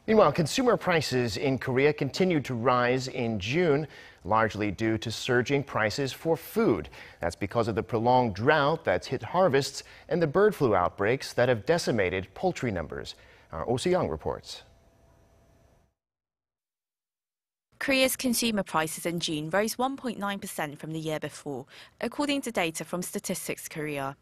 Meanwhile, consumer prices in Korea continued to rise in June, largely due to surging prices for food. That's because of the prolonged drought that's hit harvests and the bird flu outbreaks that have decimated poultry numbers. Our Oh Soo-young reports. Korea's consumer prices in June rose 1.9% from the year before, according to data from Statistics Korea.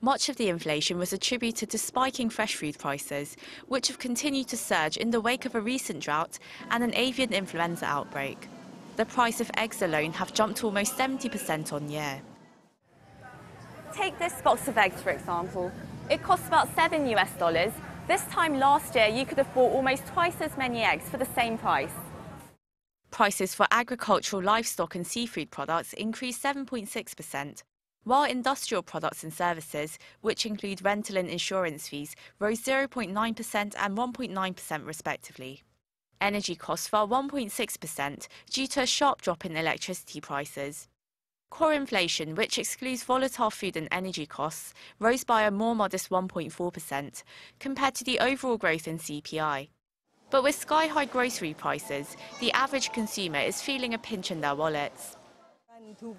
Much of the inflation was attributed to spiking fresh food prices, which have continued to surge in the wake of a recent drought and an avian influenza outbreak. The price of eggs alone have jumped almost 70% on year. Take this box of eggs, for example. It costs about $7 US. This time last year, you could have bought almost twice as many eggs for the same price. Prices for agricultural, livestock and seafood products increased 7.6%, while industrial products and services, which include rental and insurance fees, rose 0.9% and 1.9% respectively. Energy costs fell 1.6% due to a sharp drop in electricity prices. Core inflation, which excludes volatile food and energy costs, rose by a more modest 1.4% compared to the overall growth in CPI. But with sky-high grocery prices, the average consumer is feeling a pinch in their wallets.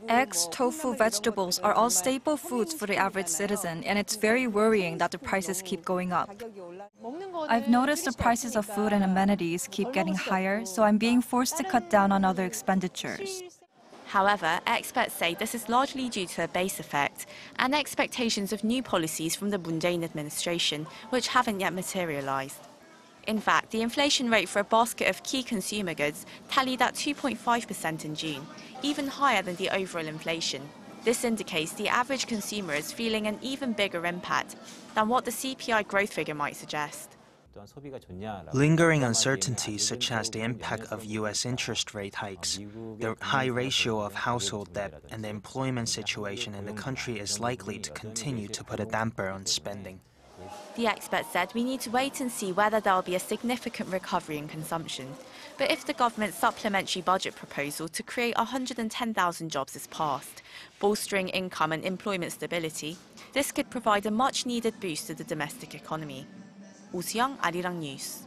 Eggs, tofu, vegetables are all staple foods for the average citizen, and it's very worrying that the prices keep going up. I've noticed the prices of food and amenities keep getting higher, so I'm being forced to cut down on other expenditures. However, experts say this is largely due to a base effect and expectations of new policies from the Moon Jae-in administration, which haven't yet materialized. In fact, the inflation rate for a basket of key consumer goods tallied at 2.5% in June, even higher than the overall inflation. This indicates the average consumer is feeling an even bigger impact than what the CPI growth figure might suggest. Lingering uncertainties such as the impact of U.S. interest rate hikes, the high ratio of household debt, and the employment situation in the country is likely to continue to put a damper on spending. The expert said we need to wait and see whether there will be a significant recovery in consumption. But if the government's supplementary budget proposal to create 110,000 jobs is passed, bolstering income and employment stability, this could provide a much-needed boost to the domestic economy. Oh Soo-young, Arirang News.